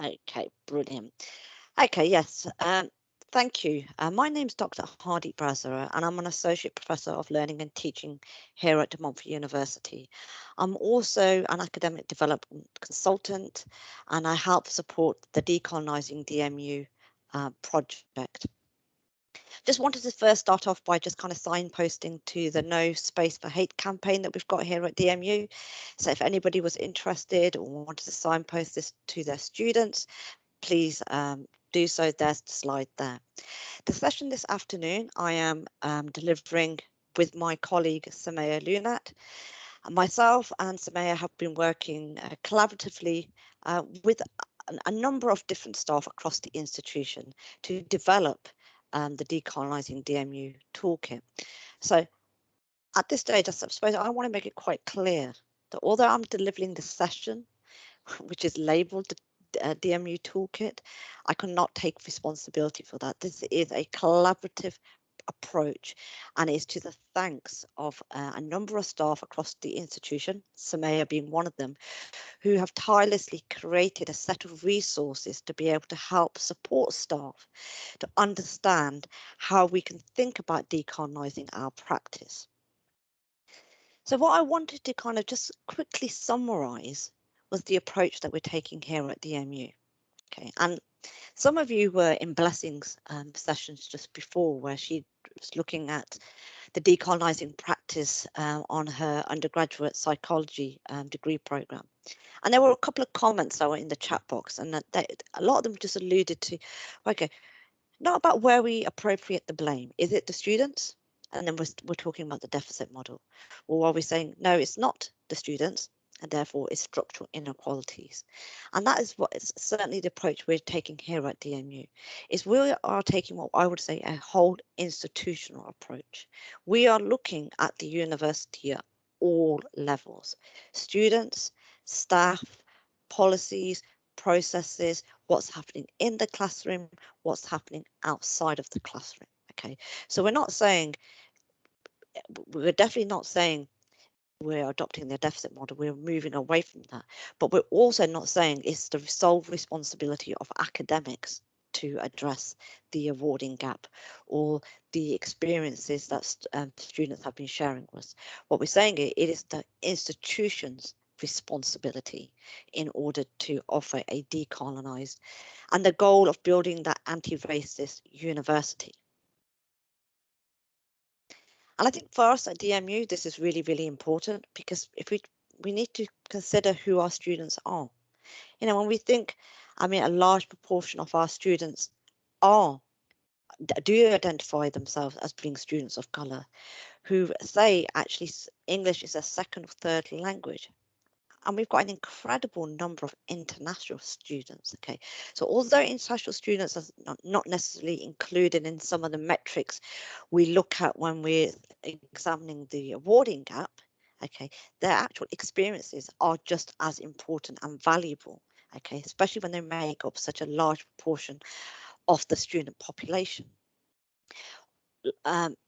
Okay, brilliant. Okay, yes. Thank you. My name's Dr. Hardeep Brazara, and I'm an Associate Professor of Learning and Teaching here at De Montfort University. I'm also an academic development consultant, and I help support the Decolonising DMU project. Just wanted to first start off by just kind of signposting to the No Space for Hate campaign that we've got here at DMU. So if anybody was interested or wanted to signpost this to their students, please do so. There's the slide there. The session this afternoon, I am delivering with my colleague Samaya Lunat. Myself and Samaya have been working collaboratively with a number of different staff across the institution to develop the Decolonising DMU toolkit. So at this stage, I suppose I want to make it quite clear that although I'm delivering the session, which is labelled the DMU toolkit, I cannot take responsibility for that. This is a collaborative approach, and it's to the thanks of a number of staff across the institution, Samaya being one of them, who have tirelessly created a set of resources to be able to help support staff to understand how we can think about decolonising our practice. So what I wanted to kind of just quickly summarise was the approach that we're taking here at DMU. Okay, and some of you were in Blessing's sessions just before, where she was looking at the decolonising practice on her undergraduate psychology degree programme. And there were a couple of comments that were in the chat box, and a lot of them just alluded to, okay, not about where we appropriate the blame. Is it the students? And then we're talking about the deficit model. Or are we saying, no, it's not the students, and therefore it's structural inequalities? And that is what is certainly the approach we're taking here at DMU, is we are taking what I would say a whole institutional approach. We are looking at the university at all levels, students, staff, policies, processes, what's happening in the classroom, what's happening outside of the classroom. Okay, so we're definitely not saying we're adopting the deficit model, we're moving away from that, but we're also not saying it's the sole responsibility of academics to address the awarding gap or the experiences that students have been sharing with us. What we're saying is it is the institution's responsibility in order to offer a decolonised, and the goal of building that anti-racist university. And I think for us at DMU, this is really, really important, because if we need to consider who our students are. You know, when we think, I mean, a large proportion of our students do identify themselves as being students of colour, who say actually English is a second or third language. And we've got an incredible number of international students. Okay, so although international students are not necessarily included in some of the metrics we look at when we're examining the awarding gap, okay, their actual experiences are just as important and valuable. Okay, especially when they make up such a large proportion of the student population.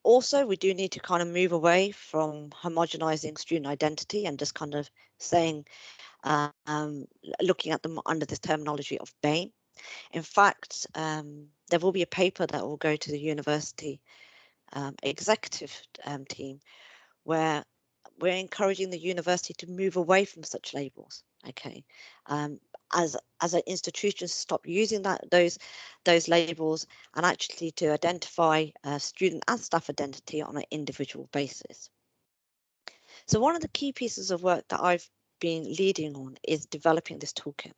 Also, we do need to kind of move away from homogenizing student identity and just kind of saying, looking at them under this terminology of BAME. In fact, there will be a paper that will go to the university executive team, where we're encouraging the university to move away from such labels. Okay, as an institution, stop using those labels, and actually to identify student and staff identity on an individual basis. So one of the key pieces of work that I've been leading on is developing this toolkit.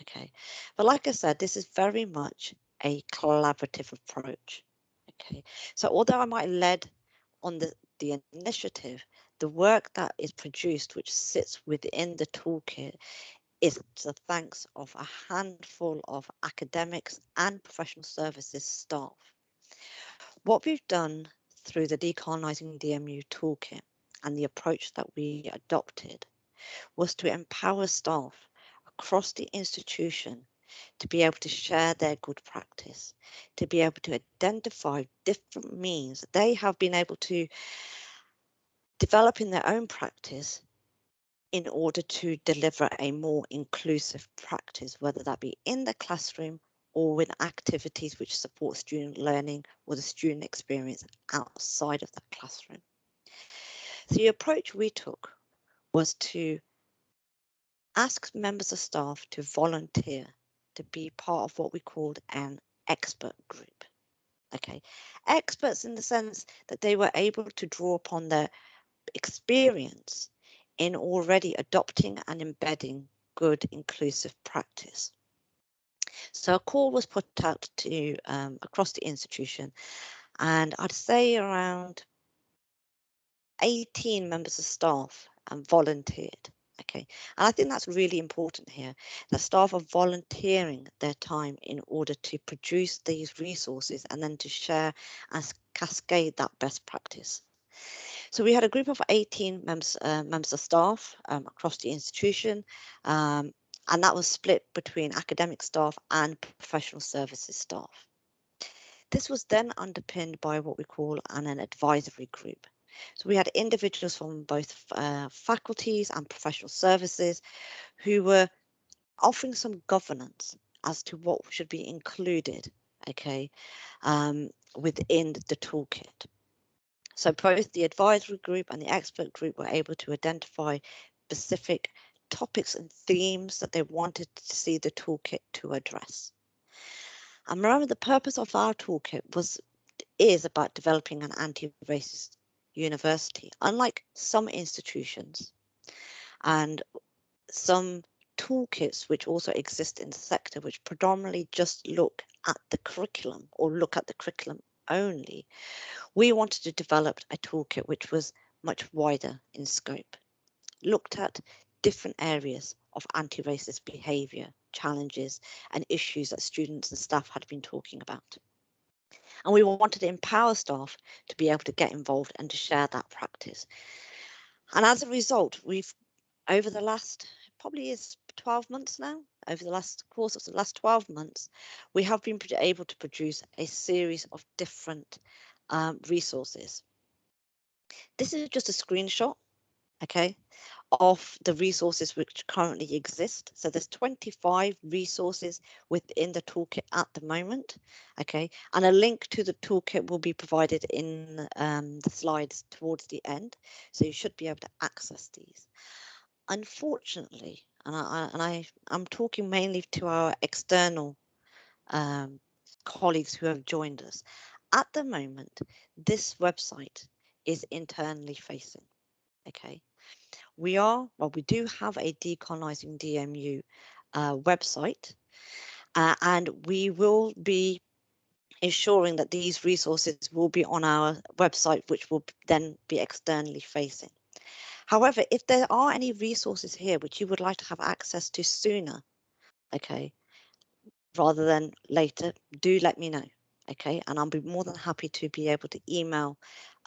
Okay, but like I said, this is very much a collaborative approach. Okay, so although I might have led on the initiative, the work that is produced, which sits within the toolkit, is the thanks of a handful of academics and professional services staff. What we've done through the Decolonising DMU toolkit and the approach that we adopted was to empower staff across the institution to be able to share their good practice, to be able to identify different means they have been able to develop in their own practice in order to deliver a more inclusive practice, whether that be in the classroom or with activities which support student learning or the student experience outside of the classroom. So the approach we took was to ask members of staff to volunteer to be part of what we called an expert group. Okay, experts in the sense that they were able to draw upon their experience in already adopting and embedding good inclusive practice. So a call was put out to across the institution, and I'd say around 18 members of staff volunteered. Okay, and I think that's really important here. The staff are volunteering their time in order to produce these resources and then to share and cascade that best practice. So we had a group of 18 members of staff across the institution, and that was split between academic staff and professional services staff. This was then underpinned by what we call an advisory group. So we had individuals from both faculties and professional services who were offering some governance as to what should be included, okay, within the toolkit. So both the advisory group and the expert group were able to identify specific topics and themes that they wanted to see the toolkit to address. And remember, the purpose of our toolkit is about developing an anti-racist university. Unlike some institutions and some toolkits which also exist in the sector, which predominantly just look at the curriculum or look at the curriculum only, we wanted to develop a toolkit which was much wider in scope, looked at different areas of anti-racist behaviour, challenges and issues that students and staff had been talking about. And we wanted to empower staff to be able to get involved and to share that practice. And as a result, we've, over the last, probably is 12 months now, over the last course of the last 12 months, we have been able to produce a series of different resources. This is just a screenshot, okay, of the resources which currently exist. So there's 25 resources within the toolkit at the moment, okay, and a link to the toolkit will be provided in the slides towards the end, so you should be able to access these. Unfortunately, I'm talking mainly to our external colleagues who have joined us. At the moment, this website is internally facing, okay. We do have a Decolonising DMU website, and we will be ensuring that these resources will be on our website, which will then be externally facing. However, if there are any resources here which you would like to have access to sooner, okay, rather than later, do let me know, okay, and I'll be more than happy to be able to email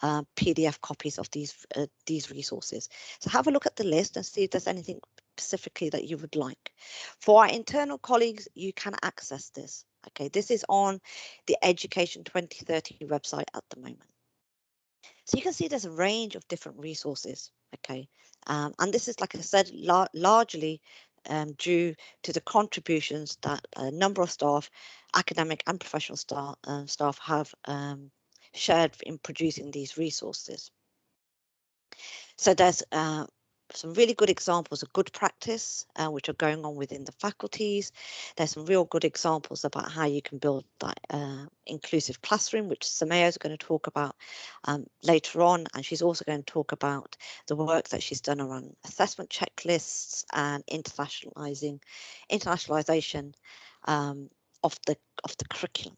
PDF copies of these resources. So have a look at the list and see if there's anything specifically that you would like. For our internal colleagues, you can access this. Okay, this is on the Education 2030 website at the moment. So you can see there's a range of different resources. Okay, and this is, like I said, largely due to the contributions that a number of staff, academic and professional staff have shared in producing these resources. So there's some really good examples of good practice which are going on within the faculties. There's some real good examples about how you can build that inclusive classroom, which Samaya is going to talk about later on, and she's also going to talk about the work that she's done around assessment checklists and internationalization of the curriculum.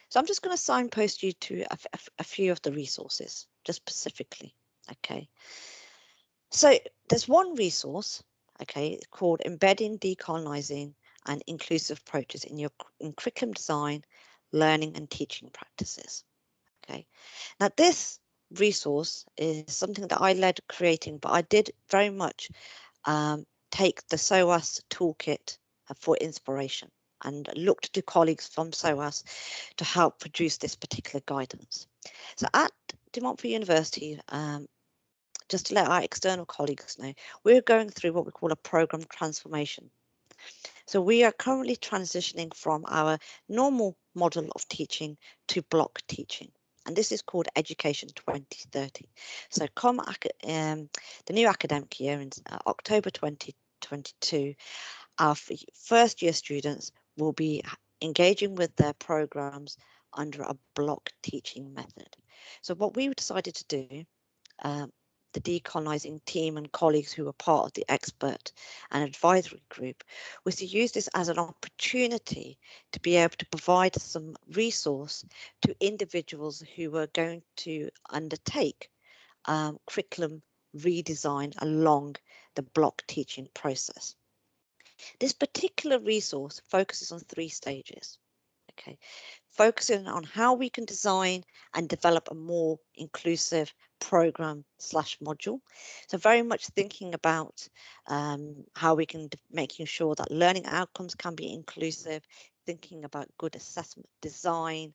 So I'm just going to signpost you to a few of the resources, just specifically. Okay. So there's one resource, okay, called Embedding Decolonising and Inclusive Approaches in curriculum design, learning and teaching practices. Okay. Now this resource is something that I led creating, but I did very much take the SOAS toolkit for inspiration and looked to colleagues from SOAS to help produce this particular guidance. So at De Montfort University, just to let our external colleagues know, we're going through what we call a program transformation. So we are currently transitioning from our normal model of teaching to block teaching. And this is called Education 2030. So the new academic year in October 2022, our first year students will be engaging with their programs under a block teaching method. So what we decided to do, um, the decolonising team and colleagues who were part of the expert and advisory group, was to use this as an opportunity to be able to provide some resource to individuals who were going to undertake curriculum redesign along the block teaching process. This particular resource focuses on 3 stages. Okay, focusing on how we can design and develop a more inclusive program / module. So very much thinking about how we can making sure that learning outcomes can be inclusive, thinking about good assessment design,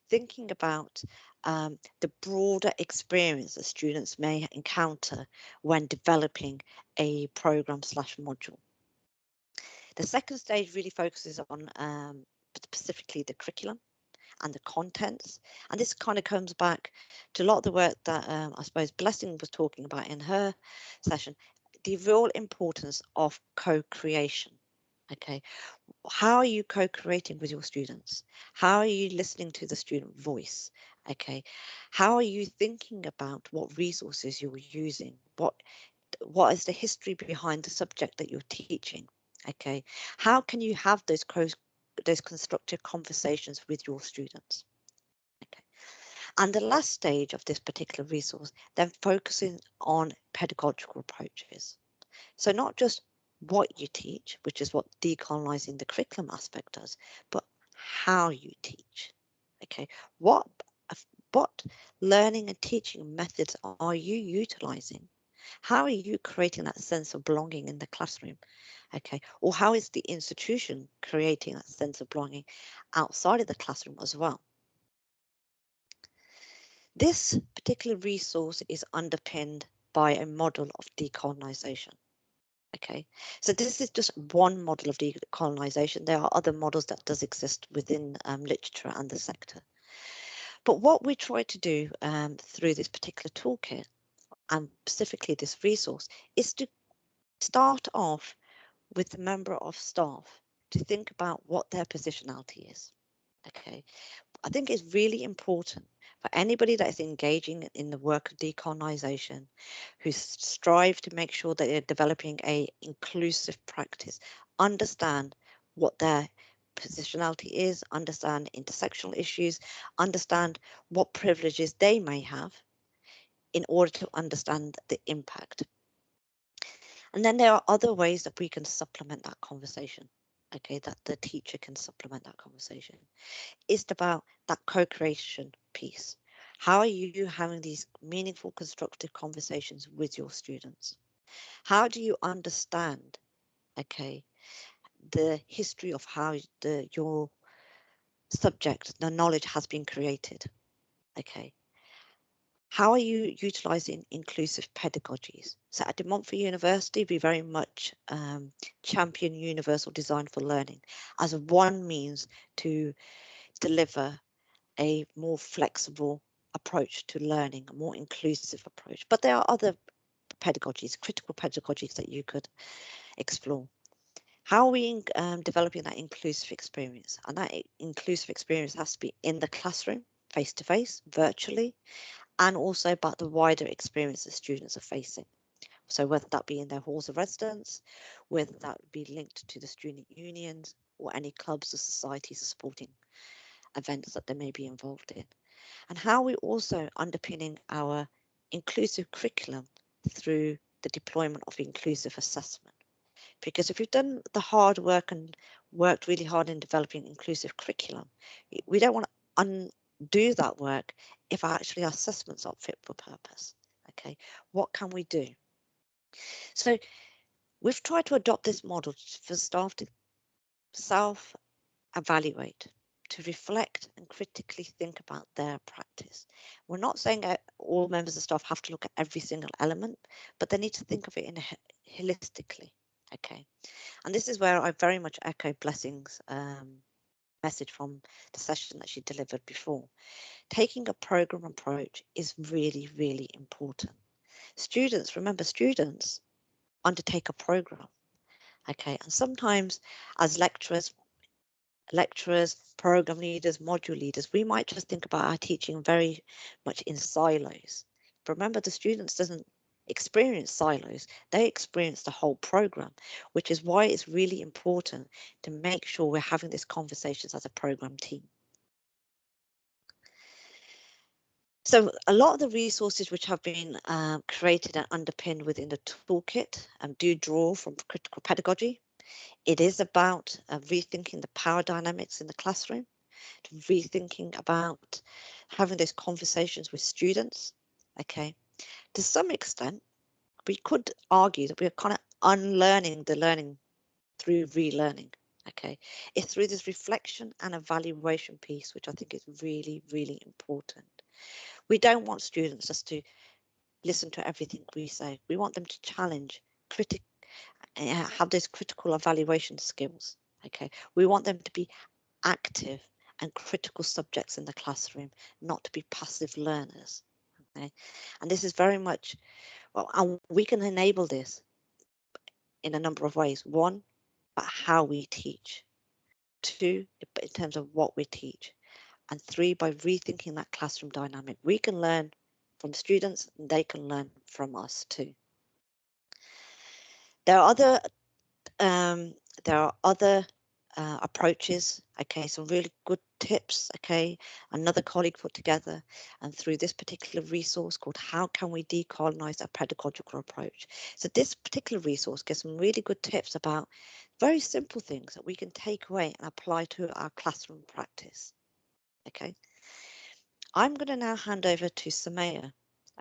thinking about the broader experience that students may encounter when developing a program / module. The second stage really focuses on specifically the curriculum and the contents. And this kind of comes back to a lot of the work that I suppose Blessing was talking about in her session, the real importance of co-creation. Okay, how are you co-creating with your students? How are you listening to the student voice? Okay, how are you thinking about what resources you're using? What is the history behind the subject that you're teaching? Okay, how can you have those constructive conversations with your students? Okay, and the last stage of this particular resource then focusing on pedagogical approaches. So not just what you teach, which is what decolonising the curriculum aspect does, but how you teach. Okay, what what learning and teaching methods are you utilising? How are you creating that sense of belonging in the classroom? Okay, or how is the institution creating that sense of belonging outside of the classroom as well? This particular resource is underpinned by a model of decolonisation. Okay, so this is just one model of decolonisation. There are other models that does exist within literature and the sector. But what we try to do through this particular toolkit, and specifically this resource, is to start off with the member of staff to think about what their positionality is. Okay, I think it's really important for anybody that is engaging in the work of decolonisation, who strive to make sure that they're developing a inclusive practice, understand what their positionality is, understand intersectional issues, understand what privileges they may have in order to understand the impact. And then there are other ways that we can supplement that conversation. Okay, that the teacher can supplement that conversation. It's about that co-creation piece. How are you having these meaningful, constructive conversations with your students? How do you understand, okay, the history of how your subject, the knowledge has been created? Okay. How are you utilising inclusive pedagogies? So at De Montfort University, we very much champion universal design for learning as one means to deliver a more flexible approach to learning, a more inclusive approach. But there are other pedagogies, critical pedagogies that you could explore. How are we developing that inclusive experience? And that inclusive experience has to be in the classroom, face to face, virtually, and also about the wider experience that students are facing. So whether that be in their halls of residence, whether that be linked to the student unions or any clubs or societies supporting events that they may be involved in. And how we're also underpinning our inclusive curriculum through the deployment of inclusive assessment. Because if you've done the hard work and worked really hard in developing inclusive curriculum, we don't want to undo that work if actually our assessments aren't fit for purpose. Okay, what can we do? So we've tried to adopt this model for staff to self-evaluate. to reflect and critically think about their practice. We're not saying all members of staff have to look at every single element, but they need to think of it in holistically. Okay, and this is where I very much echo Blessing's message from the session that she delivered before. Taking a program approach is really, really important. Students, remember, students undertake a program. Okay, and sometimes as lecturers, program leaders, module leaders, we might just think about our teaching very much in silos. But remember, the students doesn't experience silos, they experience the whole program, which is why it's really important to make sure we're having these conversations as a program team. So a lot of the resources which have been created and underpinned within the toolkit do draw from critical pedagogy. It is about rethinking the power dynamics in the classroom, rethinking about having those conversations with students. Okay, to some extent, we could argue that we're kind of unlearning the learning through relearning. Okay, it's through this reflection and evaluation piece, which I think is really, really important. We don't want students just to listen to everything we say. We want them to challenge, have those critical evaluation skills. Okay, we want them to be active and critical subjects in the classroom, not to be passive learners. Okay, and this is very much, well, and we can enable this in a number of ways. One, about how we teach. Two, in terms of what we teach. And three, by rethinking that classroom dynamic. We can learn from students, and they can learn from us too. There are other approaches, okay, some really good tips, okay, another colleague put together, and through this particular resource called How Can We Decolonize a Pedagogical Approach? So this particular resource gives some really good tips about very simple things that we can take away and apply to our classroom practice. Okay, I'm going to now hand over to Samaya,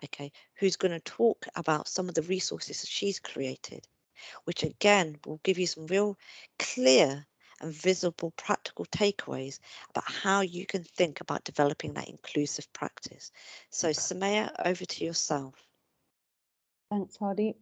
okay, who's going to talk about some of the resources that she's created, which again will give you some real clear and visible practical takeaways about how you can think about developing that inclusive practice. So Samaya, over to yourself. Thanks, Hardy.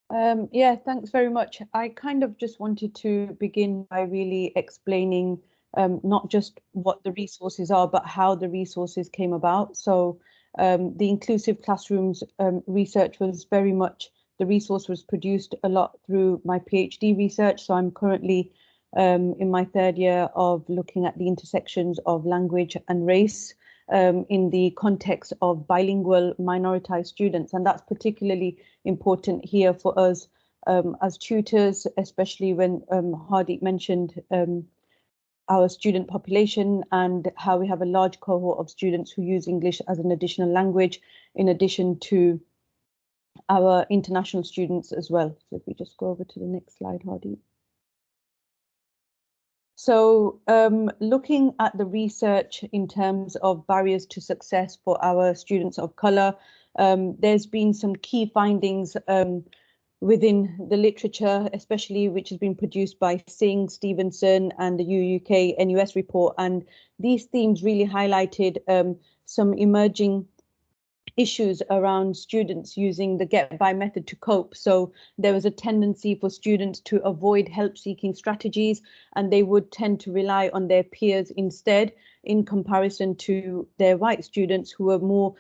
Yeah, thanks very much. I kind of just wanted to begin by really explaining not just what the resources are, but how the resources came about. So the Inclusive Classrooms research was very much, the resource was produced a lot through my PhD research. So I'm currently in my third year of looking at the intersections of language and race in the context of bilingual minoritized students. And that's particularly important here for us as tutors, especially when Hardeep mentioned our student population and how we have a large cohort of students who use English as an additional language, in addition to our international students as well. So if we just go over to the next slide, Hardeep. So looking at the research in terms of barriers to success for our students of colour, there's been some key findings within the literature, especially which has been produced by Singh, Stevenson and the UUK NUS report. And these themes really highlighted some emerging issues around students using the get by method to cope. So there was a tendency for students to avoid help seeking strategies, and they would tend to rely on their peers instead, in comparison to their white students who were more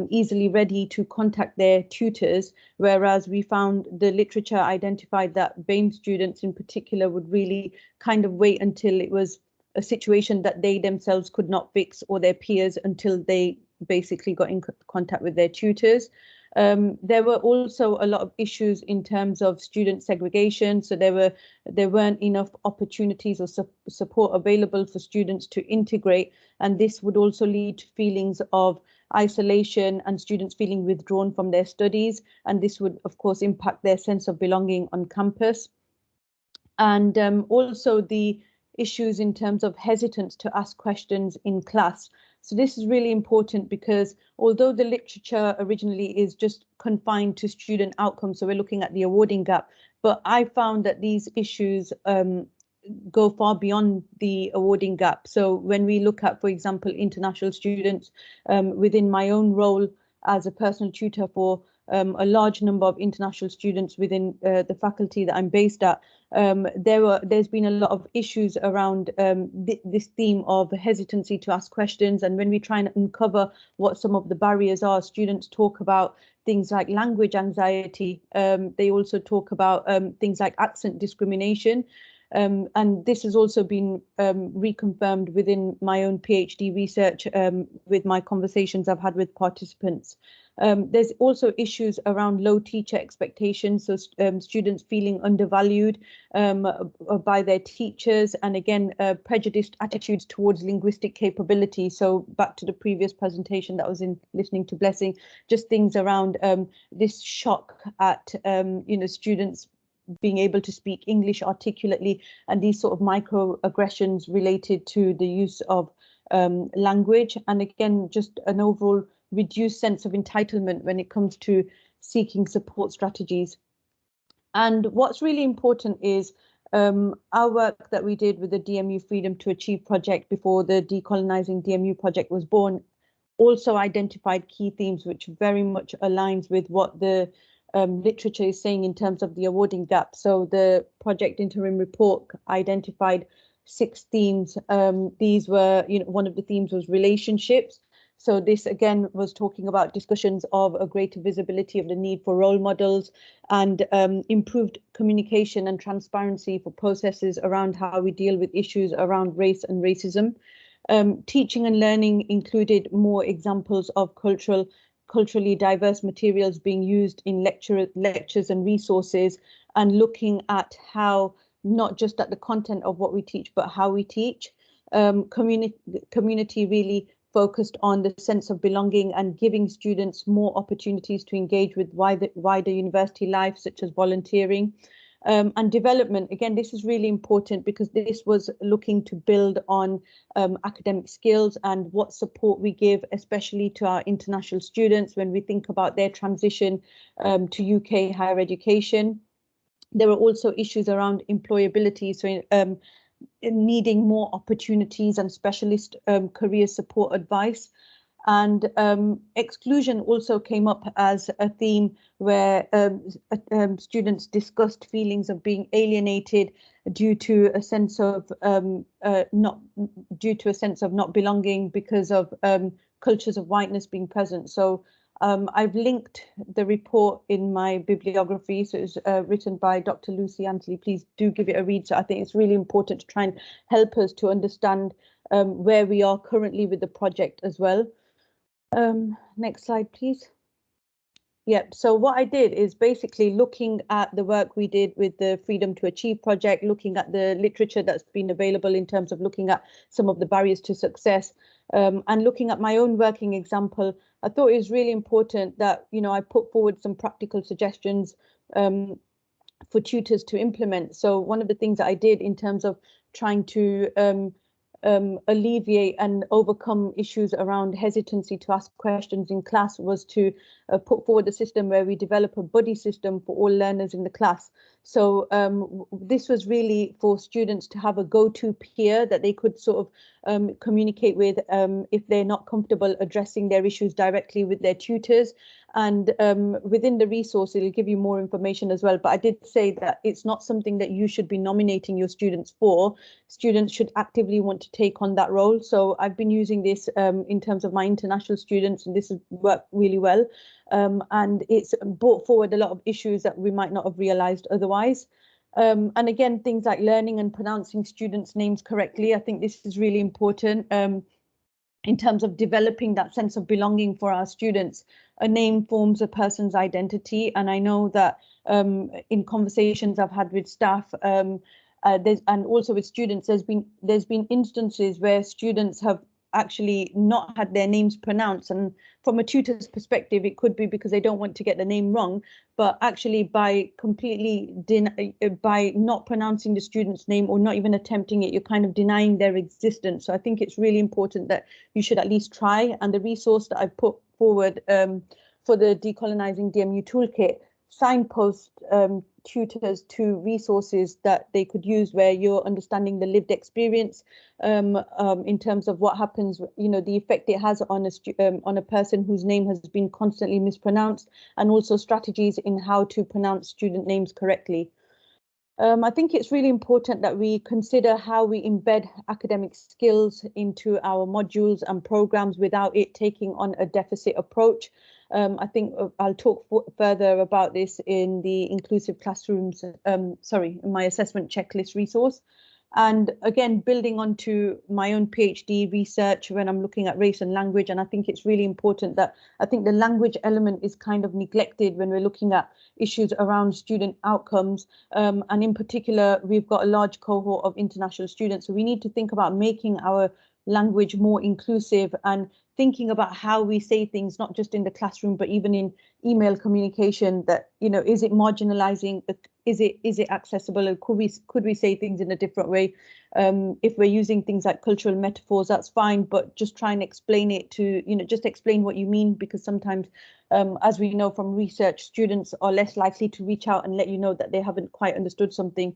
easily ready to contact their tutors. Whereas we found the literature identified that BAME students in particular would really kind of wait until it was a situation that they themselves could not fix, or their peers, until they basically got in contact with their tutors. There were also a lot of issues in terms of student segregation. So there weren't enough opportunities or support available for students to integrate. And this would also lead to feelings of isolation and students feeling withdrawn from their studies. And this would, of course, impact their sense of belonging on campus. And also the issues in terms of hesitance to ask questions in class. So this is really important because although the literature originally is just confined to student outcomes, so we're looking at the awarding gap, but I found that these issues go far beyond the awarding gap. So when we look at, for example, international students, within my own role as a personal tutor for a large number of international students within the faculty that I'm based at, there's been a lot of issues around this theme of hesitancy to ask questions. And when we try and uncover what some of the barriers are, students talk about things like language anxiety. They also talk about things like accent discrimination. And this has also been reconfirmed within my own PhD research with my conversations I've had with participants. There's also issues around low teacher expectations, so students feeling undervalued by their teachers, and again, prejudiced attitudes towards linguistic capability. So back to the previous presentation that I was in listening to Blessing, just things around this shock at students being able to speak English articulately, and these sort of microaggressions related to the use of language, and again, just an overall reduced sense of entitlement when it comes to seeking support strategies. And what's really important is our work that we did with the DMU Freedom to Achieve project before the Decolonising DMU project was born also identified key themes which very much aligns with what the literature is saying in terms of the awarding gap. So the project interim report identified 6 themes. These were, one of the themes was relationships. So this again was talking about discussions of a greater visibility of the need for role models and improved communication and transparency for processes around how we deal with issues around race and racism. Teaching and learning included more examples of culturally diverse materials being used in lectures and resources, and looking at how, not just at the content of what we teach, but how we teach. Community really focused on the sense of belonging and giving students more opportunities to engage with wider university life, such as volunteering. And development, again, this is really important because this was looking to build on academic skills and what support we give, especially to our international students when we think about their transition to UK higher education. There were also issues around employability, so needing more opportunities and specialist career support advice. And exclusion also came up as a theme where students discussed feelings of being alienated due to a sense of not belonging because of cultures of whiteness being present. So I've linked the report in my bibliography. So it's written by Dr. Lucy Antley. Please do give it a read. So I think it's really important to try and help us to understand where we are currently with the project as well. Next slide, please. Yep, so what I did is basically looking at the work we did with the Freedom to Achieve project, looking at the literature that's been available in terms of looking at some of the barriers to success, and looking at my own working example. I thought it was really important that, I put forward some practical suggestions for tutors to implement. So one of the things that I did in terms of trying to alleviate and overcome issues around hesitancy to ask questions in class was to put forward a system where we develop a buddy system for all learners in the class. So this was really for students to have a go-to peer that they could sort of communicate with if they're not comfortable addressing their issues directly with their tutors. And within the resource, it'll give you more information as well. But I did say that it's not something that you should be nominating your students for. Students should actively want to take on that role. So I've been using this in terms of my international students, and this has worked really well. And it's brought forward a lot of issues that we might not have realized otherwise. And again, things like learning and pronouncing students' names correctly. I think this is really important. In terms of developing that sense of belonging for our students. A name forms a person's identity, and I know that in conversations I've had with staff and also with students, there's been instances where students have actually not had their names pronounced, and from a tutor's perspective it could be because they don't want to get the name wrong, but actually by not pronouncing the student's name or not even attempting it, you're kind of denying their existence. So I think it's really important that you should at least try. And the resource that I put forward for the Decolonising DMU Toolkit signpost tutors to resources that they could use where you're understanding the lived experience in terms of what happens, the effect it has on a person whose name has been constantly mispronounced, and also strategies in how to pronounce student names correctly. I think it's really important that we consider how we embed academic skills into our modules and programs without it taking on a deficit approach. I think I'll talk further about this in the inclusive classrooms, in my assessment checklist resource. And again, building onto my own PhD research when I'm looking at race and language, and I think it's really important that I think the language element is kind of neglected when we're looking at issues around student outcomes. And in particular, we've got a large cohort of international students. So we need to think about making our language more inclusive and thinking about how we say things, not just in the classroom, but even in email communication, that, is it marginalizing? Is it accessible? Or could we say things in a different way? If we're using things like cultural metaphors, that's fine, but just try and explain it to, just explain what you mean, because sometimes, as we know from research, students are less likely to reach out and let you know that they haven't quite understood something.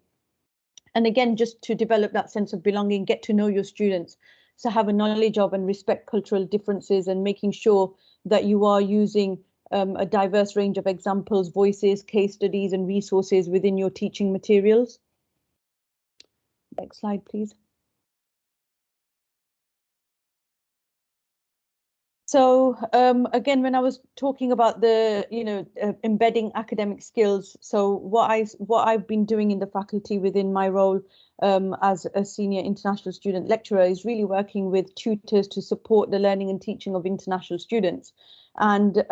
And again, just to develop that sense of belonging, get to know your students. So have a knowledge of and respect cultural differences, and making sure that you are using a diverse range of examples, voices, case studies, and resources within your teaching materials. Next slide, please. So again, when I was talking about the, embedding academic skills, so what I've been doing in the faculty within my role as a senior international student lecturer is really working with tutors to support the learning and teaching of international students. And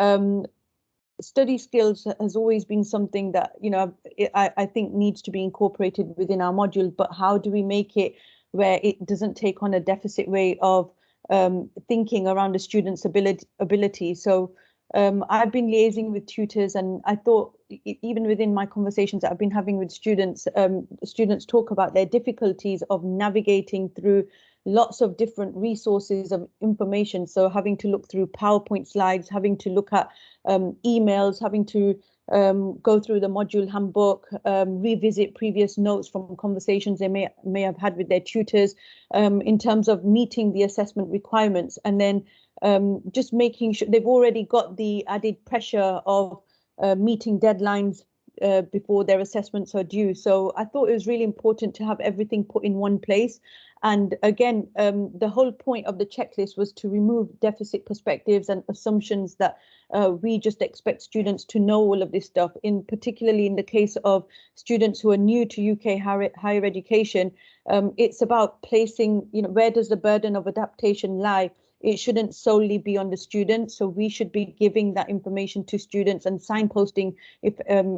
study skills has always been something that, I think needs to be incorporated within our module, but how do we make it where it doesn't take on a deficit way of thinking around a student's ability. So I've been liaising with tutors, and I thought even within my conversations that I've been having with students, students talk about their difficulties of navigating through lots of different resources of information. So having to look through PowerPoint slides, having to look at emails, having to go through the module handbook, revisit previous notes from conversations they may have had with their tutors in terms of meeting the assessment requirements, and then just making sure they've already got the added pressure of meeting deadlines before their assessments are due. So I thought it was really important to have everything put in one place. And again, the whole point of the checklist was to remove deficit perspectives and assumptions that we just expect students to know all of this stuff, particularly in the case of students who are new to UK higher education. It's about placing, where does the burden of adaptation lie? It shouldn't solely be on the students. So we should be giving that information to students and signposting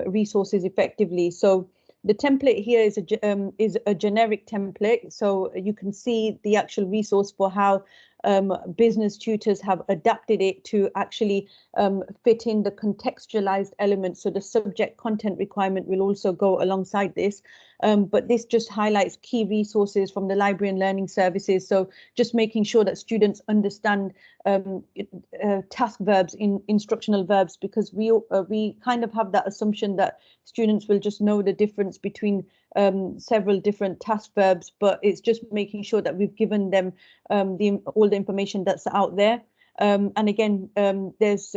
resources effectively. So the template here is a generic template, so you can see the actual resource for how business tutors have adapted it to actually fit in the contextualized elements. So the subject content requirement will also go alongside this, but this just highlights key resources from the library and learning services. So just making sure that students understand task verbs, instructional verbs, because we kind of have that assumption that students will just know the difference between several different task verbs, but it's just making sure that we've given them all the information that's out there. And again, there's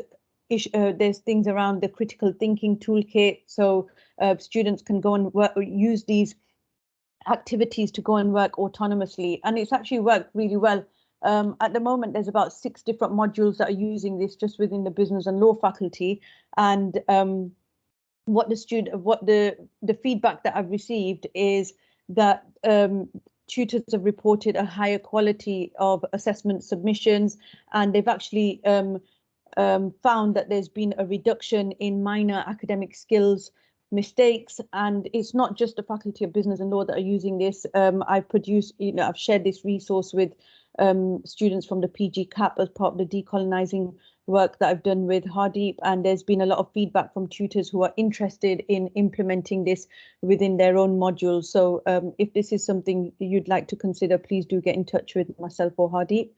things around the critical thinking toolkit, so students can go and use these activities to go and work autonomously, and it's actually worked really well. At the moment, there's about 6 different modules that are using this just within the business and law faculty, and what the feedback that I've received is that tutors have reported a higher quality of assessment submissions, and they've actually found that there's been a reduction in minor academic skills mistakes. And it's not just the Faculty of Business and Law that are using this. I've shared this resource with students from the PG CAP as part of the decolonising work that I've done with Hardeep, and there's been a lot of feedback from tutors who are interested in implementing this within their own modules. So if this is something you'd like to consider, please do get in touch with myself or Hardeep.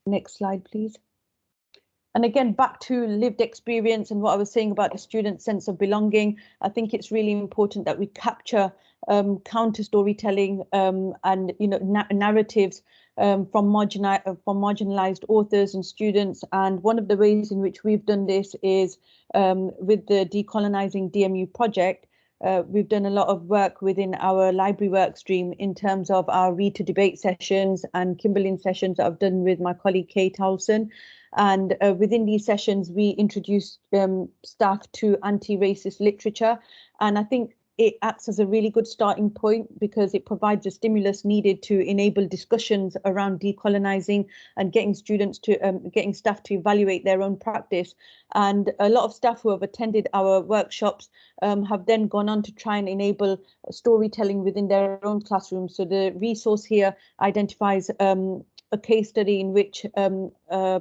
Next slide, please. And again, back to lived experience and what I was saying about the student's sense of belonging, I think it's really important that we capture counter storytelling and narratives from marginalized authors and students. And one of the ways in which we've done this is with the Decolonising DMU project. We've done a lot of work within our library work stream in terms of our read to debate sessions and Kimberlin sessions that I've done with my colleague Kate Olson. And within these sessions, we introduced staff to anti-racist literature. And I think it acts as a really good starting point because it provides a stimulus needed to enable discussions around decolonizing and getting students to getting staff to evaluate their own practice. And a lot of staff who have attended our workshops have then gone on to try and enable storytelling within their own classrooms. So the resource here identifies a case study in which a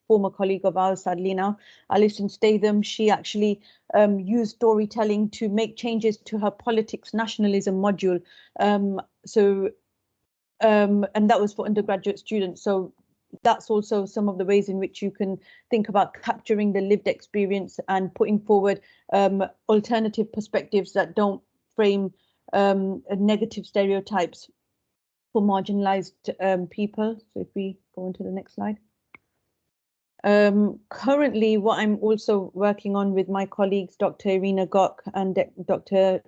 former colleague of ours, sadly now, Alison Statham, she actually used storytelling to make changes to her politics nationalism module. And that was for undergraduate students. So that's also some of the ways in which you can think about capturing the lived experience and putting forward alternative perspectives that don't frame negative stereotypes for marginalized people. So if we go on to the next slide. Currently, what I'm also working on with my colleagues, Dr. Irina Gok and Dr.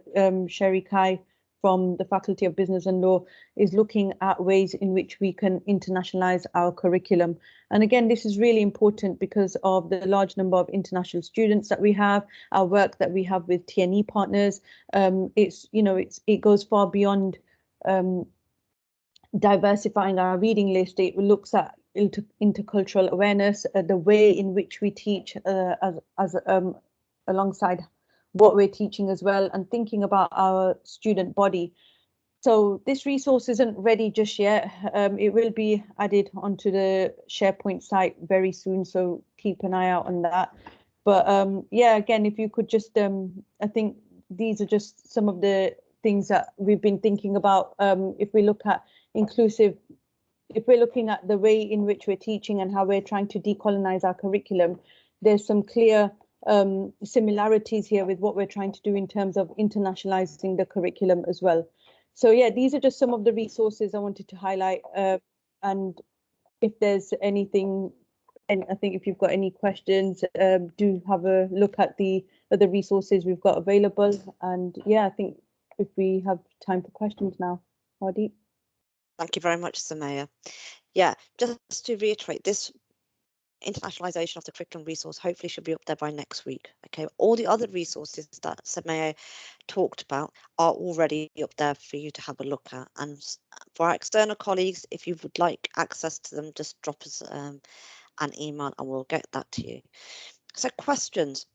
Sherry Kai from the Faculty of Business and Law, is looking at ways in which we can internationalize our curriculum. And again, this is really important because of the large number of international students that we have, our work that we have with TNE partners. It goes far beyond diversifying our reading list. It looks at intercultural awareness, the way in which we teach alongside what we're teaching as well, and thinking about our student body. So this resource isn't ready just yet. It will be added onto the SharePoint site very soon, so keep an eye out on that. But yeah, again, if you could just, I think these are just some of the things that we've been thinking about. If we look at inclusive, if we're looking at the way in which we're teaching and how we're trying to decolonize our curriculum, there's some clear similarities here with what we're trying to do in terms of internationalizing the curriculum as well. So yeah, these are just some of the resources I wanted to highlight. And if there's anything, and I think if you've got any questions, do have a look at the other resources we've got available. And yeah, I think if we have time for questions now, Hardeep. Thank you very much, Samaya. Yeah, just to reiterate, this internationalization of the curriculum resource hopefully should be up there by next week. Okay, all the other resources that Samaya talked about are already up there for you to have a look at. And for our external colleagues, if you would like access to them, just drop us an email and we'll get that to you. So questions.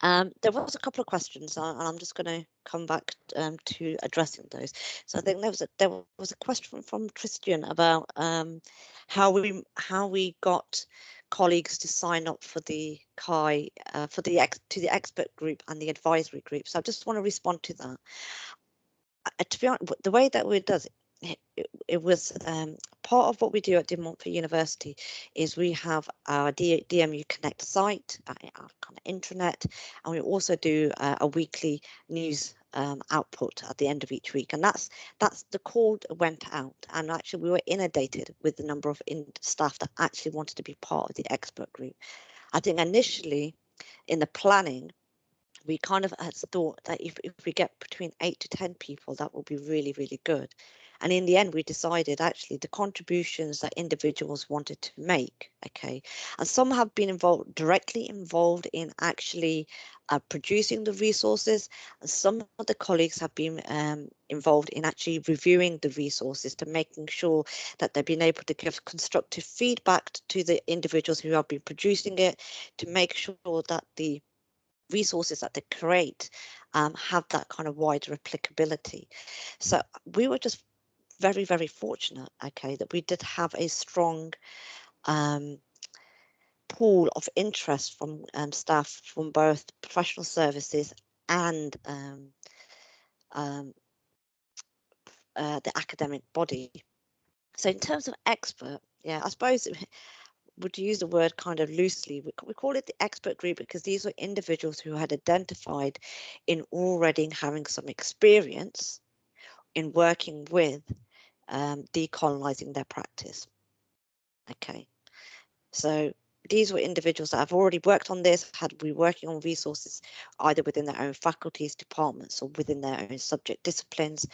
There was a couple of questions, and I'm just going to come back to addressing those. So I think there was a question from Christian about how we got colleagues to sign up for the CHI to the expert group and the advisory group. So I just want to respond to that. To be honest, the way that we does it was part of what we do at De Montfort University is we have our DMU Connect site, our kind of intranet, and we also do a weekly news output at the end of each week, and that's the call that went out, and actually we were inundated with the number of staff that actually wanted to be part of the expert group. I think initially in the planning, we kind of had thought that if we get between 8 to 10 people, that will be really, really good. And in the end, we decided actually the contributions that individuals wanted to make, okay, and some have been directly involved in actually producing the resources, and some of the colleagues have been involved in actually reviewing the resources to making sure that they've been able to give constructive feedback to the individuals who have been producing it, to make sure that the resources that they create have that kind of wider applicability. So we were just very, very fortunate, okay, that we did have a strong pool of interest from staff from both professional services and the academic body. So in terms of expert, yeah, I suppose would use the word kind of loosely. We call it the expert group because these were individuals who had identified in already having some experience in working with decolonising their practice. Okay, so these were individuals that have already worked on this, had been working on resources either within their own faculties, departments, or within their own subject disciplines,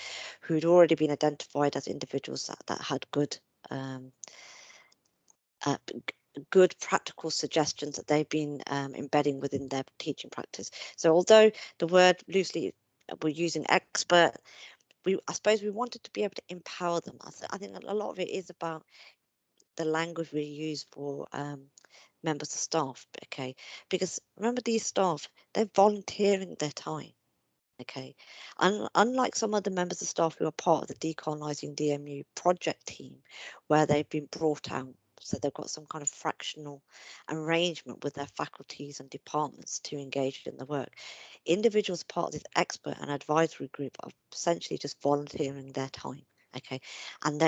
who'd already been identified as individuals that had good good practical suggestions that they've been embedding within their teaching practice. So although the word loosely we're using expert, I suppose we wanted to be able to empower them. I think a lot of it is about the language we use for members of staff, okay? Because remember, these staff, they're volunteering their time, okay? And unlike some other members of staff who are part of the Decolonising DMU project team, where they've been brought out, so they've got some kind of fractional arrangement with their faculties and departments to engage in the work. Individuals part of this expert and advisory group are essentially just volunteering their time, okay? And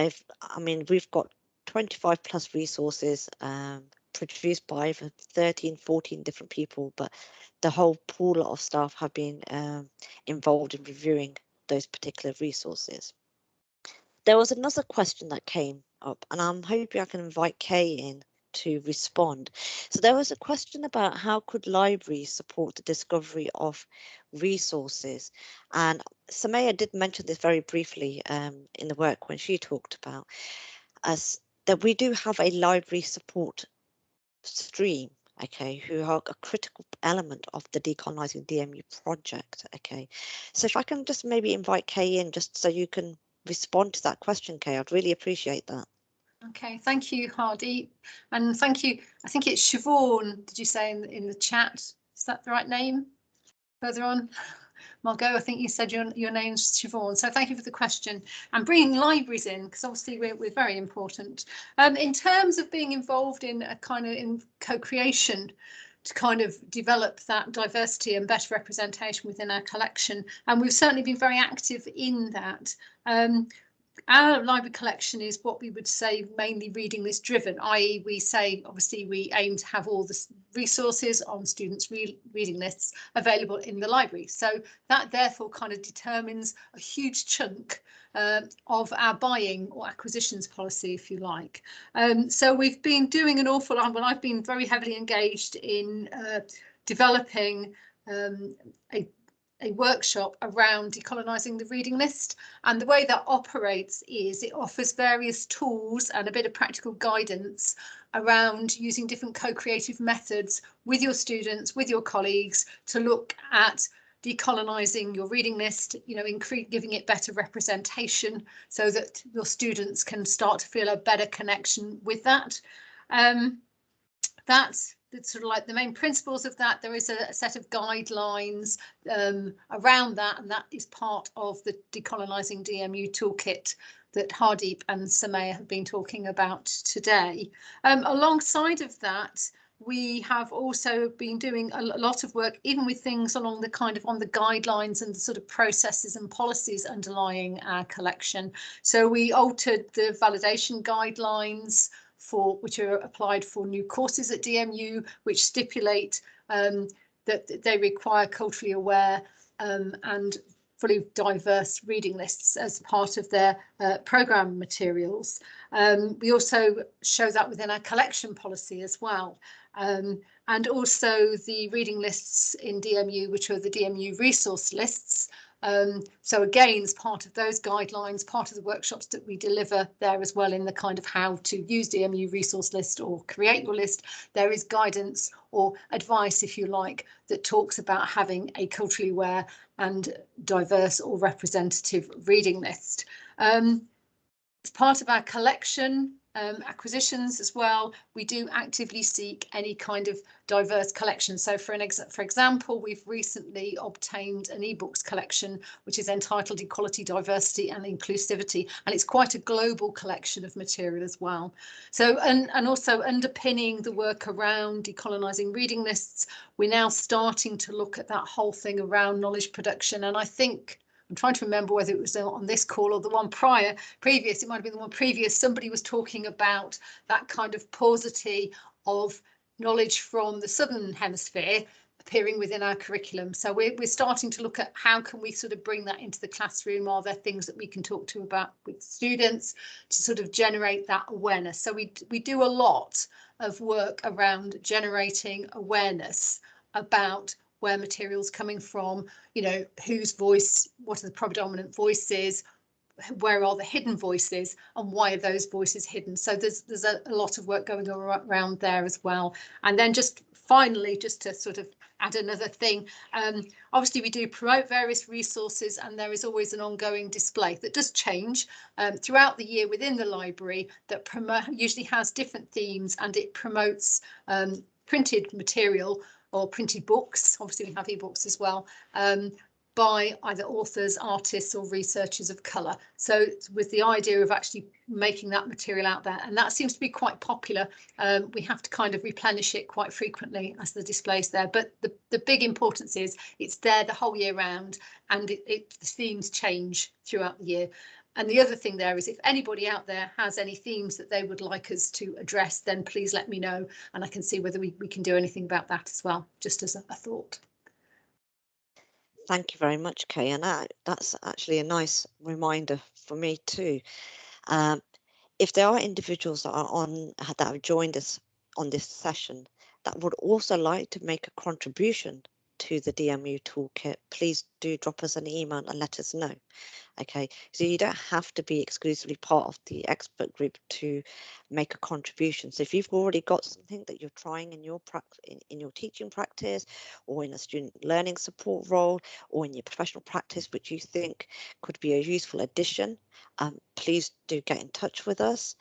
we've got 25 plus resources produced by 13, 14 different people, but the whole pool of staff have been involved in reviewing those particular resources. There was another question that came up, and I'm hoping I can invite Kay in to respond. So there was a question about how could libraries support the discovery of resources, and Samaya did mention this very briefly in the work when she talked about us that we do have a library support stream, okay, who are a critical element of the Decolonising DMU project, okay. So if I can just maybe invite Kay in just so you can respond to that question, Kay, I'd really appreciate that. Okay, thank you, Hardeep, and thank you. I think it's Siobhan, did you say in the chat? Is that the right name? Further on, Margot, I think you said your name's Siobhan, so thank you for the question and bringing libraries in, because obviously we're very important. In terms of being involved in a kind of in co-creation to kind of develop that diversity and better representation within our collection, and we've certainly been very active in that. Our library collection is what we would say mainly reading list driven, i.e. we say obviously we aim to have all the resources on students' reading lists available in the library. So that therefore kind of determines a huge chunk of our buying or acquisitions policy, if you like. So we've been doing an awful lot. Well, I've been very heavily engaged in developing a workshop around decolonising the reading list, and the way that operates is it offers various tools and a bit of practical guidance around using different co-creative methods with your students, with your colleagues, to look at decolonising your reading list, you know, giving it better representation so that your students can start to feel a better connection with that. That's sort of like the main principles of that. There is a set of guidelines around that, and that is part of the Decolonising DMU toolkit that Hardeep and Samaya have been talking about today. Alongside of that, we have also been doing a lot of work, even with things along the kind of on the guidelines and the sort of processes and policies underlying our collection. So we altered the validation guidelines which are applied for new courses at DMU, which stipulate that they require culturally aware and fully diverse reading lists as part of their programme materials. We also show that within our collection policy as well. And also the reading lists in DMU, which are the DMU resource lists. So again, as part of those guidelines, part of the workshops that we deliver there as well in the kind of how to use DMU resource list or create your list, there is guidance or advice, if you like, that talks about having a culturally aware and diverse or representative reading list. As part of our collection acquisitions as well, we do actively seek any kind of diverse collection. So for example, we've recently obtained an ebooks collection which is entitled Equality, Diversity and Inclusivity, and it's quite a global collection of material as well. So and also underpinning the work around decolonising reading lists, we're now starting to look at that whole thing around knowledge production, and I think I'm trying to remember whether it was on this call or the one previous, it might have been the one previous, somebody was talking about that kind of paucity of knowledge from the Southern Hemisphere appearing within our curriculum. So we're starting to look at how can we sort of bring that into the classroom. Are there things that we can talk to about with students to sort of generate that awareness? So we do a lot of work around generating awareness about where material's coming from, you know, whose voice, what are the predominant voices, where are the hidden voices, and why are those voices hidden? So there's a lot of work going around there as well. And then just finally, just to sort of add another thing, obviously we do promote various resources, and there is always an ongoing display that does change throughout the year within the library that usually has different themes, and it promotes printed material or printed books. Obviously we have ebooks as well, by either authors, artists or researchers of colour. So with the idea of actually making that material out there, and that seems to be quite popular. We have to kind of replenish it quite frequently as the display's there, but the big importance is it's there the whole year round, and the themes change throughout the year. And the other thing there is, if anybody out there has any themes that they would like us to address, then please let me know, and I can see whether we can do anything about that as well, just as a thought. Thank you very much, Kay, and that's actually a nice reminder for me too. If there are individuals that have joined us on this session that would also like to make a contribution to the DMU toolkit, please do drop us an email and let us know. Okay, so you don't have to be exclusively part of the expert group to make a contribution. So if you've already got something that you're trying in your in your teaching practice, or in a student learning support role, or in your professional practice, which you think could be a useful addition, please do get in touch with us.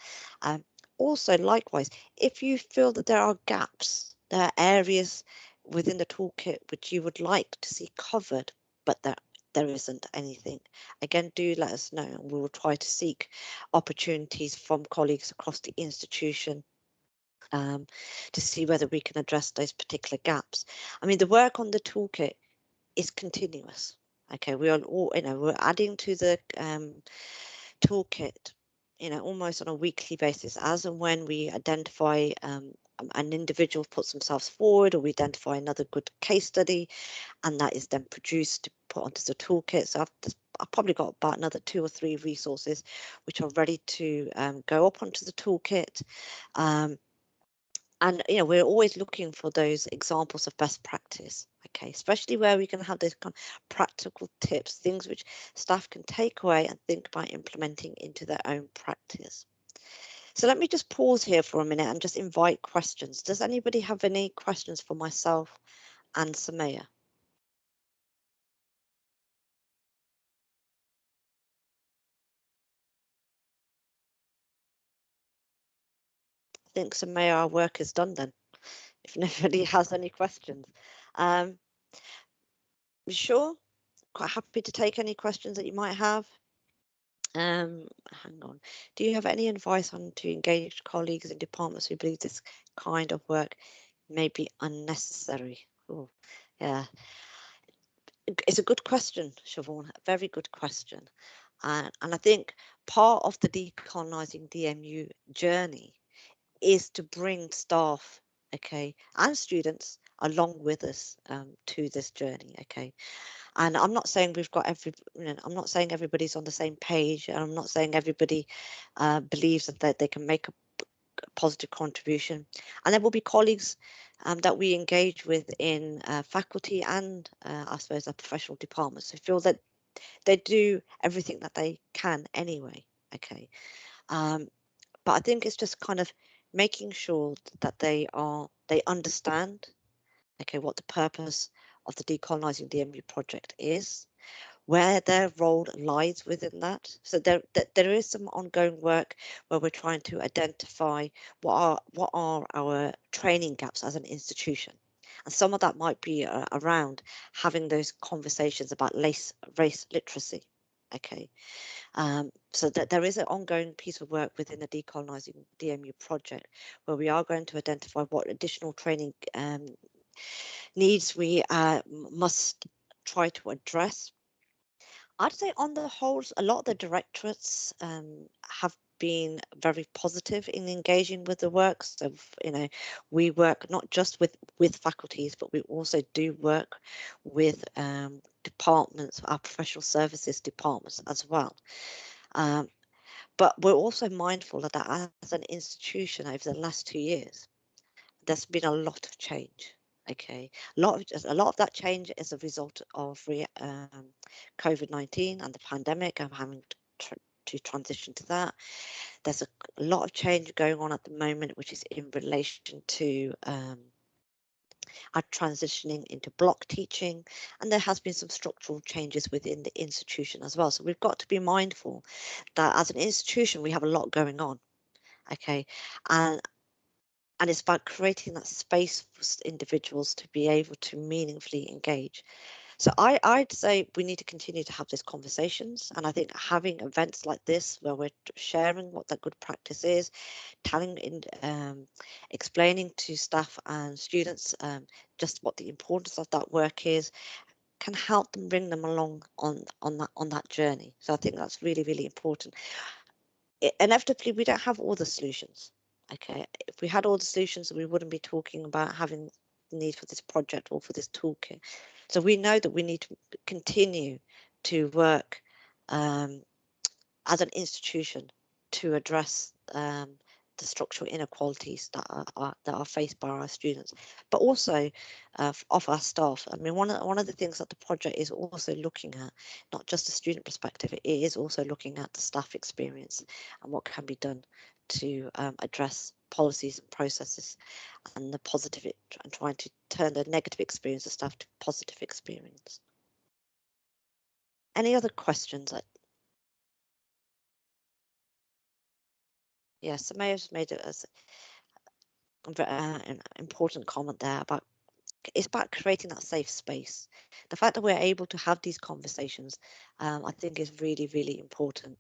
Also, likewise, if you feel that there are gaps, there are areas within the toolkit which you would like to see covered, but there isn't anything, again, do let us know, and we will try to seek opportunities from colleagues across the institution to see whether we can address those particular gaps. I mean, the work on the toolkit is continuous. Okay, we are all, we're adding to the toolkit, almost on a weekly basis, as and when we identify an individual puts themselves forward, or we identify another good case study, and that is then produced to put onto the toolkit. So I've probably got about another 2 or 3 resources which are ready to go up onto the toolkit. And we're always looking for those examples of best practice, okay, especially where we can have those kind of practical tips, things which staff can take away and think about implementing into their own practice. So let me just pause here for a minute and just invite questions. Does anybody have any questions for myself and Samaya? I think Samaya, our work is done then, if nobody has any questions. Sure, quite happy to take any questions that you might have. Hang on. Do you have any advice on to engage colleagues in departments who believe this kind of work may be unnecessary? Oh, yeah. It's a good question, Siobhan, a very good question. And I think part of the Decolonising DMU journey is to bring staff, okay, and students along with us to this journey, okay. And I'm not saying we've got I'm not saying everybody's on the same page, and I'm not saying everybody believes that they can make a positive contribution. And there will be colleagues that we engage with in faculty and I suppose our professional departments who feel that they do everything that they can anyway, okay. But I think it's just kind of making sure that they understand, okay, what the purpose of the Decolonising DMU project is, where their role lies within that. So there is some ongoing work where we're trying to identify what are our training gaps as an institution. And some of that might be around having those conversations about race literacy. Okay, so that there is an ongoing piece of work within the Decolonising DMU project where we are going to identify what additional training needs we must try to address. I'd say on the whole, a lot of the directorates have been very positive in engaging with the work. So, we work not just with faculties, but we also do work with departments, our professional services departments as well. But we're also mindful of that as an institution over the last 2 years, there's been a lot of change. Okay, a lot of that change is a result of COVID-19 and the pandemic. I'm having to transition to that. There's a lot of change going on at the moment, which is in relation to our transitioning into block teaching, and there has been some structural changes within the institution as well. So we've got to be mindful that as an institution we have a lot going on. Okay, and it's about creating that space for individuals to be able to meaningfully engage. So I'd say we need to continue to have these conversations, and I think having events like this where we're sharing what that good practice is, explaining to staff and students just what the importance of that work is, can help them bring them along on that journey. So I think that's really, really important. Inevitably, we don't have all the solutions. Okay, if we had all the solutions, we wouldn't be talking about having the need for this project or for this toolkit. So we know that we need to continue to work as an institution to address the structural inequalities that are faced by our students, but also of our staff. I mean, one of the things that the project is also looking at, not just the student perspective, it is also looking at the staff experience and what can be done to address policies and processes and the positive and trying to turn the negative experience of staff to positive experience. Any other questions? Yes, I may have made it as an important comment there about it's about creating that safe space. The fact that we're able to have these conversations, I think, is really, really important.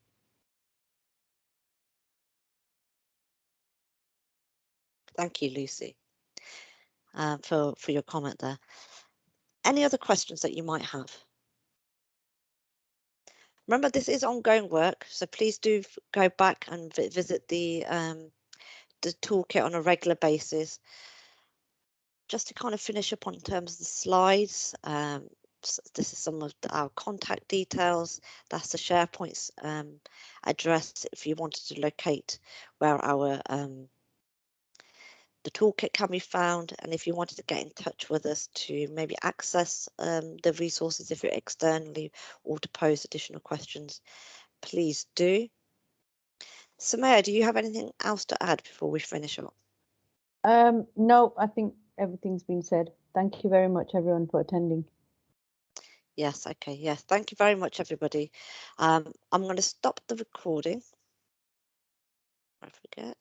Thank you, Lucy, for your comment there. Any other questions that you might have? Remember, this is ongoing work, so please do go back and visit the toolkit on a regular basis. Just to kind of finish up on terms of the slides, this is some of our contact details. That's the SharePoint's address if you wanted to locate where our the toolkit can be found, and if you wanted to get in touch with us to maybe access the resources if you're externally or to pose additional questions, please do. Samaya, do you have anything else to add before we finish up? No, I think everything's been said. Thank you very much, everyone, for attending. Yes, okay, yes. Thank you very much, everybody. I'm going to stop the recording. I forget.